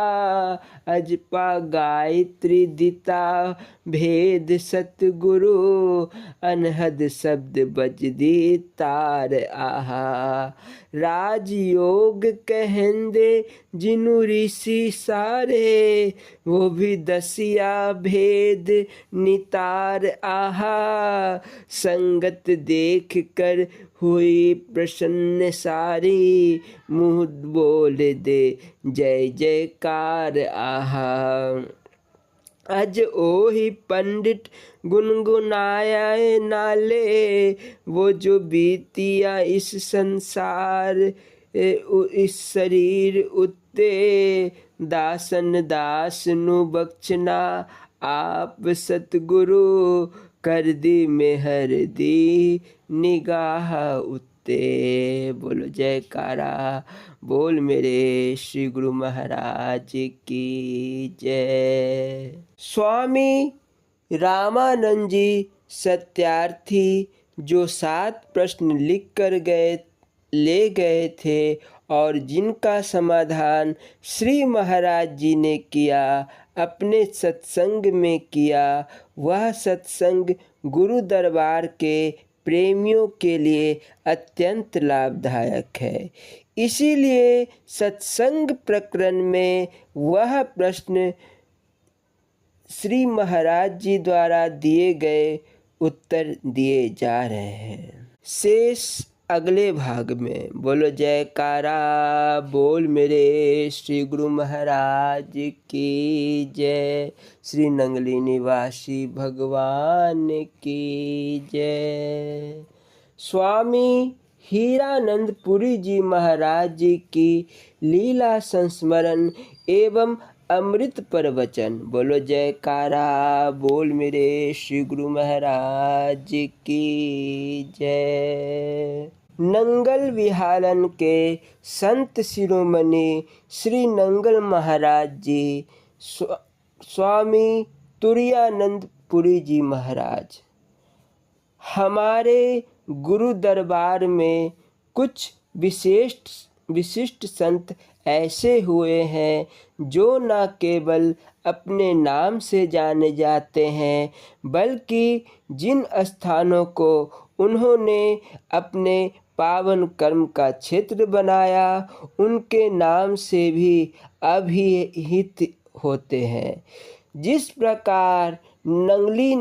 अजपा गायत्री दिता भेद सतगुरु, अनहद शब्द बजदी तार आहा। राजयोग कहंदे जिनु ऋषि सारे, वो भी दसिया भेद नितार आहा। संगत देख कर हुई प्रसन्न सारी, मुँह बोल दे जय जयकार आहा। अज ओही पंडित गुनगुनाया नाले, वो जो बीतिया इस संसार इस शरीर उत्ते। दासन दास नू बख्शना आप सतगुरु, कर दी मेहर दी निगाह उत्ते। बोलो जयकारा बोल मेरे श्री गुरु महाराज की जय। स्वामी रामानंद जी सत्यार्थी जो 7 प्रश्न लिख कर ले गए थे और जिनका समाधान श्री महाराज जी ने किया, अपने सत्संग में किया, वह सत्संग गुरु दरबार के प्रेमियों के लिए अत्यंत लाभदायक है। इसीलिए सत्संग प्रकरण में वह प्रश्न श्री महाराज जी द्वारा दिए गए उत्तर दिए जा रहे हैं। शेष अगले भाग में। बोलो जयकारा बोल मेरे श्री गुरु महाराज की जय। श्री नंगली निवासी भगवान की जय। स्वामी हीरानंद पुरी जी महाराज जी की लीला संस्मरण एवं अमृत प्रवचन। बोलो जयकारा बोल मेरे श्री गुरु महाराज की जय। नंगल विहारन के संत शिरोमणि श्री नंगल महाराज जी स्वामी तुरायानंद पुरी जी महाराज हमारे गुरु दरबार में कुछ विशिष्ट संत ऐसे हुए हैं जो न केवल अपने नाम से जाने जाते हैं, बल्कि जिन स्थानों को उन्होंने अपने पावन कर्म का क्षेत्र बनाया, उनके नाम से भी अभिहित होते हैं। जिस प्रकार नंगली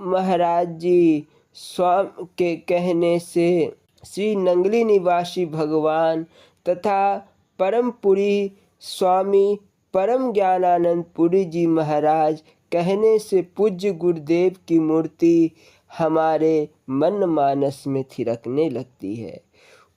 महाराज जी स्वामी के कहने से श्री नंगली निवासी भगवान तथा परमपुरी स्वामी परम ज्ञानानंद पुरी जी महाराज कहने से पूज्य गुरुदेव की मूर्ति हमारे मन मानस में थिरकने लगती है।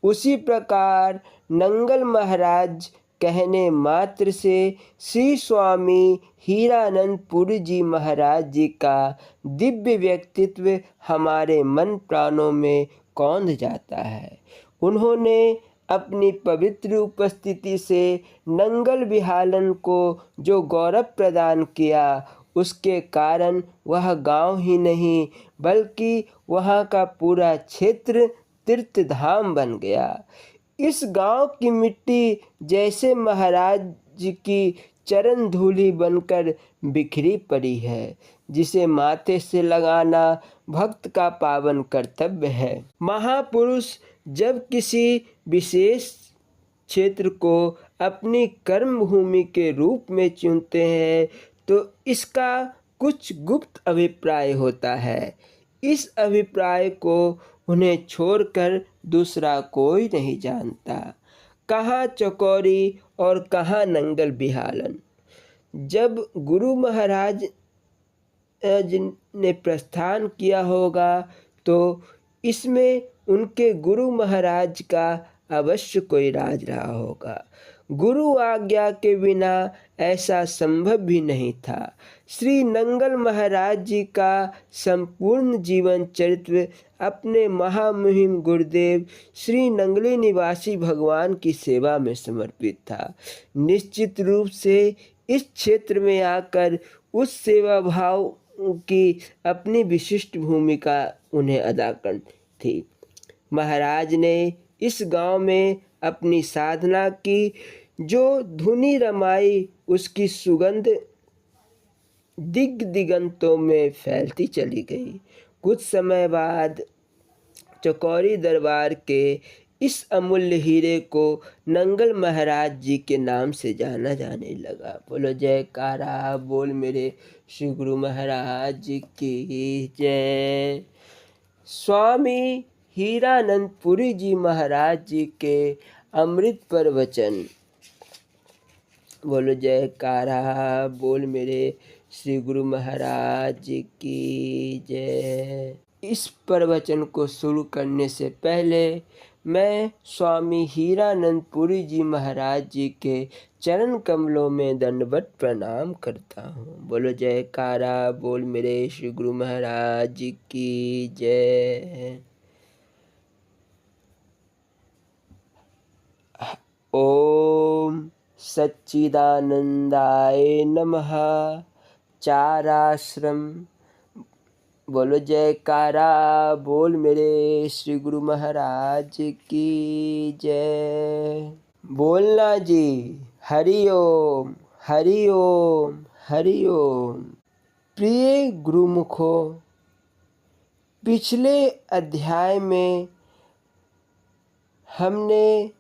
उसी प्रकार नंगल महाराज कहने मात्र से श्री स्वामी हीरानंद पुरी जी महाराज जी का दिव्य व्यक्तित्व हमारे मन प्राणों में कौंध जाता है। उन्होंने अपनी पवित्र उपस्थिति से नंगल विहारन को जो गौरव प्रदान किया, उसके कारण वह गांव ही नहीं बल्कि वहां का पूरा क्षेत्र तीर्थ धाम बन गया। इस गांव की मिट्टी जैसे महाराज जी की चरण धूलि बनकर बिखरी पड़ी है, जिसे माथे से लगाना भक्त का पावन कर्तव्य है। महापुरुष जब किसी विशेष क्षेत्र को अपनी कर्म भूमि के रूप में चुनते हैं तो इसका कुछ गुप्त अभिप्राय होता है। इस अभिप्राय को उन्हें छोड़कर दूसरा कोई नहीं जानता। कहाँ चकोरी और कहाँ नंगल विहारन। जब गुरु महाराज ने प्रस्थान किया होगा तो इसमें उनके गुरु महाराज का अवश्य कोई राज रहा होगा। गुरु आज्ञा के बिना ऐसा संभव भी नहीं था। श्री नंगल महाराज जी का संपूर्ण जीवन चरित्र अपने महामुहिम गुरुदेव श्री नंगली निवासी भगवान की सेवा में समर्पित था। निश्चित रूप से इस क्षेत्र में आकर उस सेवा भाव की अपनी विशिष्ट भूमिका उन्हें अदा करनी थी। महाराज ने इस गांव में अपनी साधना की, जो धुनी रमाई उसकी सुगंध दिगंतों में फैलती चली गई। कुछ समय बाद चकोरी दरबार के इस अमूल्य हीरे को नंगल महाराज जी के नाम से जाना जाने लगा। बोलो जयकारा बोल मेरे श्री गुरु महाराज जी की जय। स्वामी हीरानंद पुरी जी महाराज जी के अमृत प्रवचन। बोलो जयकारा बोल मेरे श्री गुरु महाराज जी की जय। इस प्रवचन को शुरू करने से पहले मैं स्वामी हीरानंद पुरी जी महाराज जी के चरण कमलों में दंडवत प्रणाम करता हूँ। बोलो जयकारा बोल मेरे श्री गुरु महाराज जी की जय। ओम सच्चिदानंदाय नमः। चाराश्रम। बोलो जयकारा बोल मेरे श्री गुरु महाराज की जय। बोलना जी। हरि ओम हरि ओम हरि ओम। प्रिय गुरुमुखो, पिछले अध्याय में हमने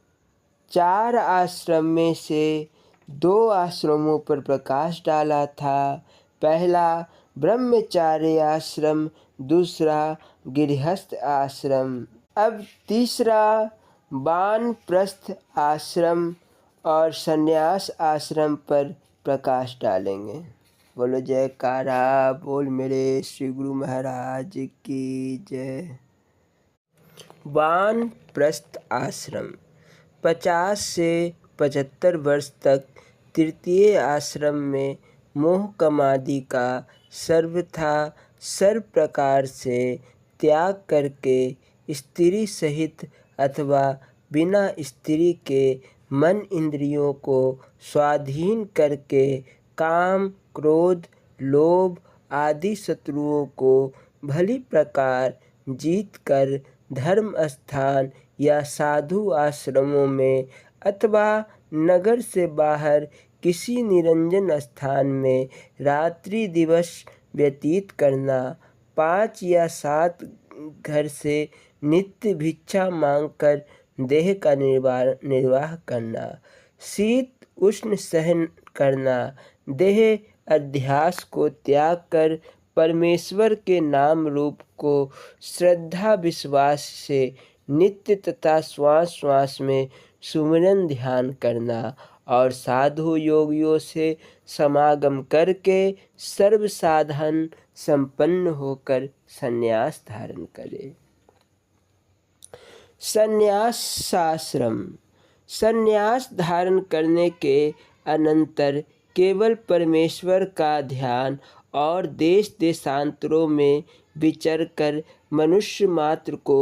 4 आश्रम में से 2 आश्रमों पर प्रकाश डाला था। पहला ब्रह्मचार्य आश्रम, दूसरा गृहस्थ आश्रम। अब तीसरा वानप्रस्थ आश्रम और संन्यास आश्रम पर प्रकाश डालेंगे। बोलो जयकारा बोल मेरे श्री गुरु महाराज की जय। वानप्रस्थ आश्रम 50 से 75 वर्ष तक तृतीय आश्रम में मोह कमादि का सर्वथा सर्व प्रकार से त्याग करके स्त्री सहित अथवा बिना स्त्री के मन इंद्रियों को स्वाधीन करके काम, क्रोध, लोभ आदि शत्रुओं को भली प्रकार जीत कर धर्म स्थान या साधु आश्रमों में अथवा नगर से बाहर किसी निरंजन स्थान में रात्रि दिवस व्यतीत करना, 5 या 7 घर से नित्य भिक्षा मांगकर देह का निर्वाह करना, शीत उष्ण सहन करना, देह अध्यास को त्याग कर परमेश्वर के नाम रूप को श्रद्धा विश्वास से नित्य तथा श्वास श्वास में सुमिरन ध्यान करना और साधु योगियों से समागम करके सर्व साधन संपन्न होकर संन्यास धारण करे। संन्यासाश्रम। संन्यास धारण करने के अनंतर केवल परमेश्वर का ध्यान और देश देशांतरों में विचर कर मनुष्य मात्र को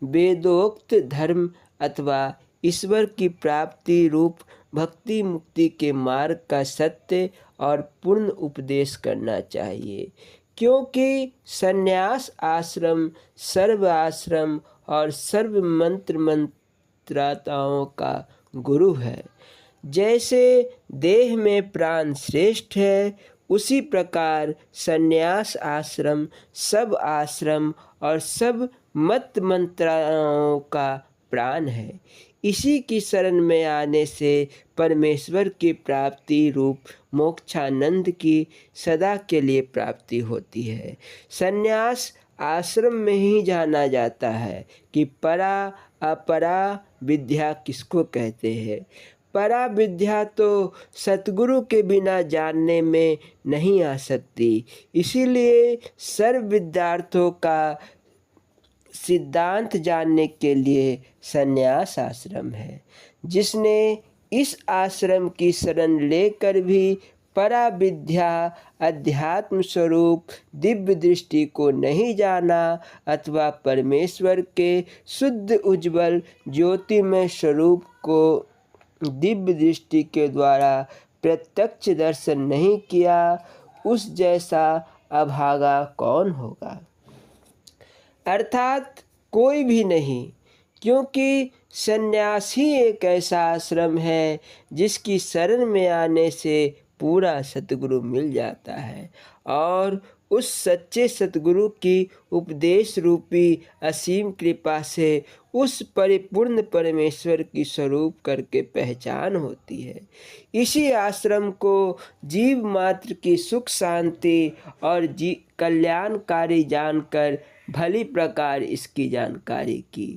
वेदोक्त धर्म अथवा ईश्वर की प्राप्ति रूप भक्ति मुक्ति के मार्ग का सत्य और पूर्ण उपदेश करना चाहिए, क्योंकि संन्यास आश्रम सर्व आश्रम और सर्व मंत्र मंत्राताओं का गुरु है। जैसे देह में प्राण श्रेष्ठ है, उसी प्रकार संन्यास आश्रम सब आश्रम और सब मत मंत्राओं का प्राण है। इसी की शरण में आने से परमेश्वर की प्राप्ति रूप मोक्षानंद की सदा के लिए प्राप्ति होती है। संन्यास आश्रम में ही जाना जाता है कि परा अपरा विद्या किसको कहते हैं। परा विद्या तो सतगुरु के बिना जानने में नहीं आ सकती, इसीलिए सर्व विद्यार्थों का सिद्धांत जानने के लिए संन्यास आश्रम है। जिसने इस आश्रम की शरण लेकर भी परा विद्या अध्यात्म स्वरूप दिव्य दृष्टि को नहीं जाना अथवा परमेश्वर के शुद्ध उज्ज्वल ज्योतिमय स्वरूप को दिव्य दृष्टि के द्वारा प्रत्यक्ष दर्शन नहीं किया, उस जैसा अभागा कौन होगा। अर्थात कोई भी नहीं, क्योंकि संन्यास ही एक ऐसा आश्रम है जिसकी शरण में आने से पूरा सतगुरु मिल जाता है और उस सच्चे सतगुरु की उपदेश रूपी असीम कृपा से उस परिपूर्ण परमेश्वर की स्वरूप करके पहचान होती है। इसी आश्रम को जीव मात्र की सुख शांति और कल्याणकारी जानकर भली प्रकार इसकी जानकारी की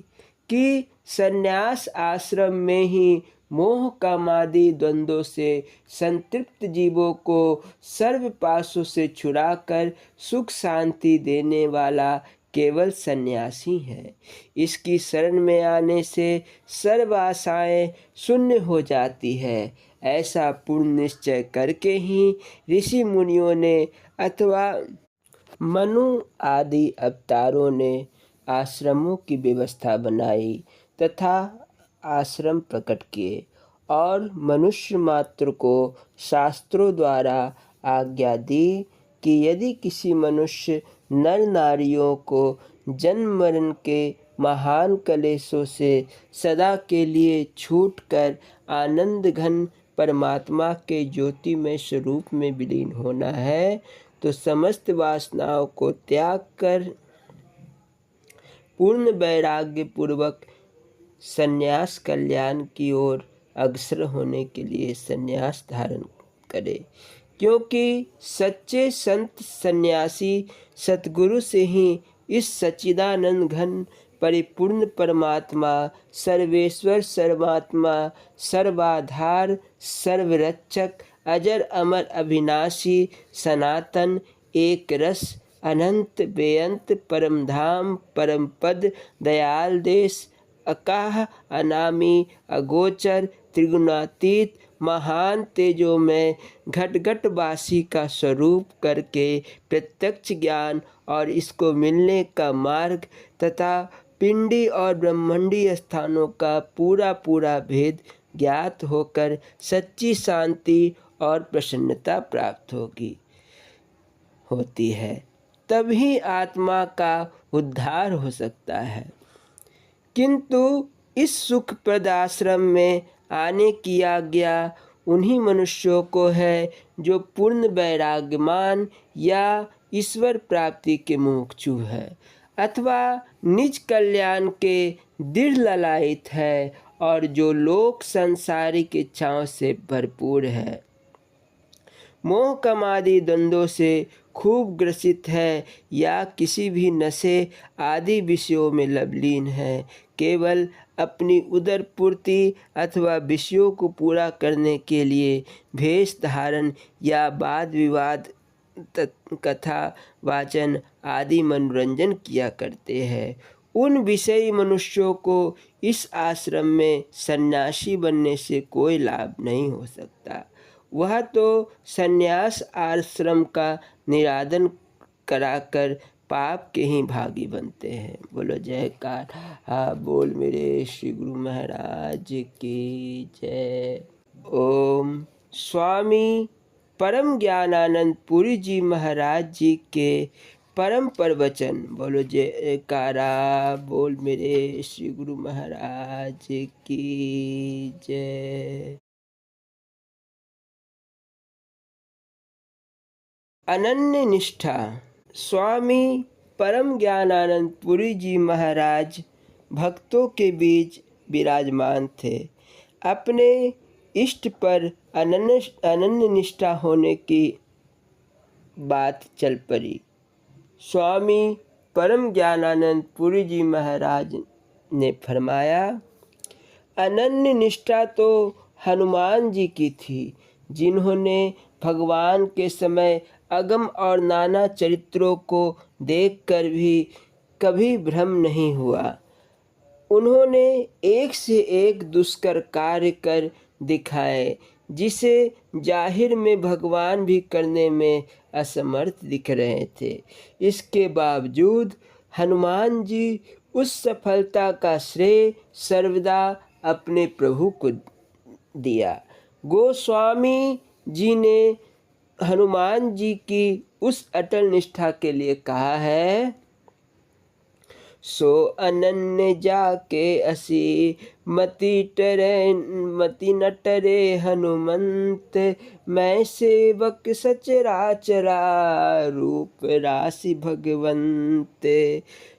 कि संन्यास आश्रम में ही मोह कामादि द्वंद्वों से संतृप्त जीवों को सर्व पासों से छुड़ाकर सुख शांति देने वाला केवल सन्यासी है। इसकी शरण में आने से सर्व आशाएं शून्य हो जाती है। ऐसा पूर्ण निश्चय करके ही ऋषि मुनियों ने अथवा मनु आदि अवतारों ने आश्रमों की व्यवस्था बनाई तथा आश्रम प्रकट किए और मनुष्य मात्र को शास्त्रों द्वारा आज्ञा दी कि यदि किसी मनुष्य नर नारियों को जन्म मरण के महान कलेशों से सदा के लिए छूटकर आनंद घन परमात्मा के ज्योतिमय स्वरूप में विलीन होना है, तो समस्त वासनाओं को त्याग कर पूर्ण वैराग्य पूर्वक संन्यास कल्याण की ओर अग्रसर होने के लिए संन्यास धारण करे, क्योंकि सच्चे संत सन्यासी सतगुरु से ही इस सच्चिदानंद घन परिपूर्ण परमात्मा सर्वेश्वर सर्वात्मा सर्वाधार सर्वरक्षक अजर अमर अविनाशी सनातन एक रस अनंत बेअंत परम धाम परम पद दयाल देश अकाह अनामी अगोचर त्रिगुणातीत महान तेजों में घटघटवासी का स्वरूप करके प्रत्यक्ष ज्ञान और इसको मिलने का मार्ग तथा पिंडी और ब्रह्मंडी स्थानों का पूरा भेद ज्ञात होकर सच्ची शांति और प्रसन्नता प्राप्त होती है। तभी आत्मा का उद्धार हो सकता है। किंतु इस सुखप्रद आश्रम में आने की आज्ञा उन्हीं मनुष्यों को है जो पूर्ण वैराग्यमान या ईश्वर प्राप्ति के मुमुक्षु है अथवा निज कल्याण के दृढ़ ललायित है और जो लोक सांसारिक इच्छाओं से भरपूर है, मोह कामादि द्वंद्वों से खूब ग्रसित है या किसी भी नशे आदि विषयों में लवलीन है, केवल अपनी उदर पूर्ति अथवा विषयों को पूरा करने के लिए भेष धारण या वाद विवाद कथा वाचन आदि मनोरंजन किया करते हैं, उन विषयी मनुष्यों को इस आश्रम में सन्यासी बनने से कोई लाभ नहीं हो सकता। वह तो सन्यास आश्रम का निरादन कराकर पाप के ही भागी बनते हैं। बोलो जयकार। हाँ बोल मेरे श्री गुरु महाराज की जय। ओम स्वामी परम ज्ञानानंद पुरी जी महाराज जी के परम प्रवचन। बोलो जयकारा। बोल मेरे श्री गुरु महाराज की जय। अनन्य निष्ठा। स्वामी परम ज्ञानानंद पुरी जी महाराज भक्तों के बीच विराजमान थे। अपने इष्ट पर अनन्य निष्ठा होने की बात चल पड़ी। स्वामी परम ज्ञानानंद पुरी जी महाराज ने फरमाया, अनन्य निष्ठा तो हनुमान जी की थी, जिन्होंने भगवान के समय अगम और नाना चरित्रों को देखकर भी कभी भ्रम नहीं हुआ। उन्होंने एक से एक दुष्कर कार्य कर दिखाए, जिसे जाहिर में भगवान भी करने में असमर्थ दिख रहे थे। इसके बावजूद हनुमान जी उस सफलता का श्रेय सर्वदा अपने प्रभु को दिया। गोस्वामी जी ने हनुमान जी की उस अटल निष्ठा के लिए कहा है, सो अनन्य जाके असी मति न टरे हनुमंत, मैं सेवक सचराचरा रूप राशि भगवंत।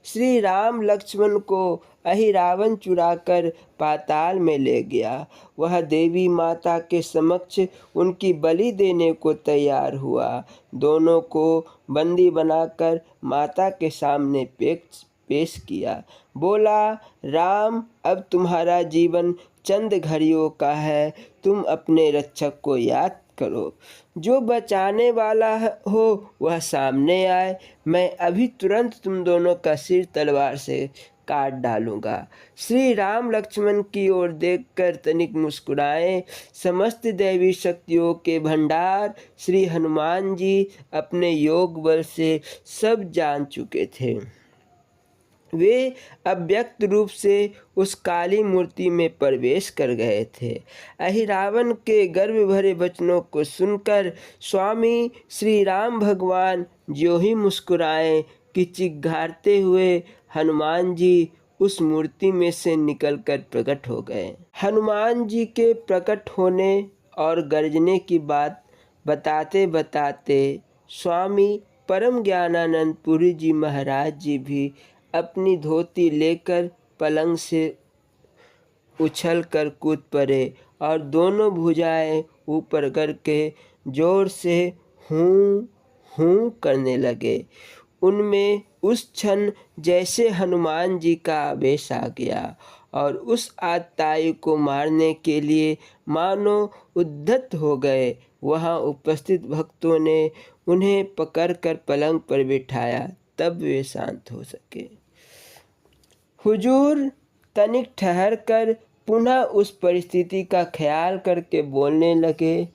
श्री राम लक्ष्मण को अहिरावण चुराकर पाताल में ले गया। वह देवी माता के समक्ष उनकी बलि देने को तैयार हुआ। दोनों को बंदी बनाकर माता के सामने पेश किया। बोला, राम अब तुम्हारा जीवन चंद घड़ियों का है, तुम अपने रक्षक को याद करो। जो बचाने वाला हो वह सामने आए, मैं अभी तुरंत तुम दोनों का सिर तलवार से काट डालूंगा। श्री राम लक्ष्मण की ओर देखकर तनिक मुस्कुराए। समस्त दैवी शक्तियों के भंडार श्री हनुमान जी अपने योग बल से सब जान चुके थे। वे अव्यक्त रूप से उस काली मूर्ति में प्रवेश कर गए थे। अहिरावण के गर्व भरे वचनों को सुनकर स्वामी श्री राम भगवान ज्यों ही मुस्कुराए कि चिघारते हुए हनुमान जी उस मूर्ति में से निकलकर प्रकट हो गए। हनुमान जी के प्रकट होने और गर्जने की बात बताते बताते स्वामी परम ज्ञानानंद पुरी जी महाराज जी भी अपनी धोती लेकर पलंग से उछल कर कूद पड़े और दोनों भुजाएं ऊपर करके जोर से हूँ हूँ करने लगे। उनमें उस क्षण जैसे हनुमान जी का आवेश आ गया और उस आतताई को मारने के लिए मानो उद्धत हो गए। वहाँ उपस्थित भक्तों ने उन्हें पकड़कर पलंग पर बिठाया, तब वे शांत हो सके। हुजूर तनिक ठहर कर पुनः उस परिस्थिति का ख्याल करके बोलने लगे।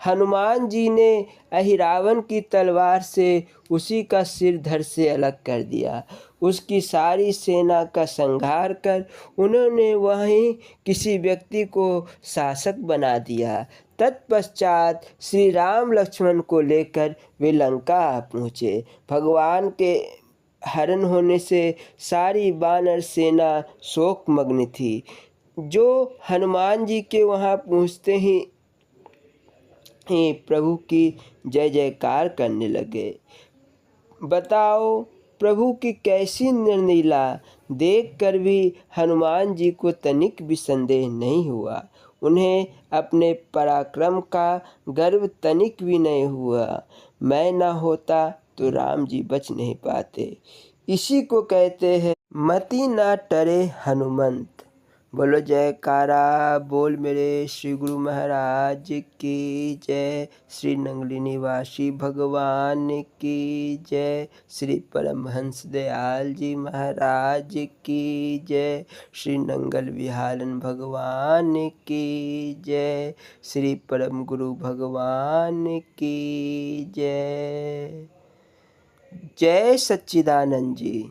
हनुमान जी ने अहिरावण की तलवार से उसी का सिर धड़ से अलग कर दिया। उसकी सारी सेना का संहार कर उन्होंने वहीं किसी व्यक्ति को शासक बना दिया। तत्पश्चात श्री राम लक्ष्मण को लेकर वे लंका पहुँचे। भगवान के हरण होने से सारी वानर सेना शोकमग्न थी, जो हनुमान जी के वहाँ पहुँचते ही प्रभु की जय जयकार करने लगे। बताओ प्रभु की कैसी निर्लीला देख कर भी हनुमान जी को तनिक भी संदेह नहीं हुआ। उन्हें अपने पराक्रम का गर्व तनिक भी नहीं हुआ। मैं ना होता तो राम जी बच नहीं पाते। इसी को कहते हैं मति ना टरे हनुमंत। बोलो जयकारा बोल मेरे श्री गुरु महाराज की जय। श्री नंगली निवासी भगवान की जय। श्री परमहंस दयाल जी महाराज की जय। श्री नंगल विहालन भगवान की जय। श्री परम गुरु भगवान की जय। जय सच्चिदानंद जी।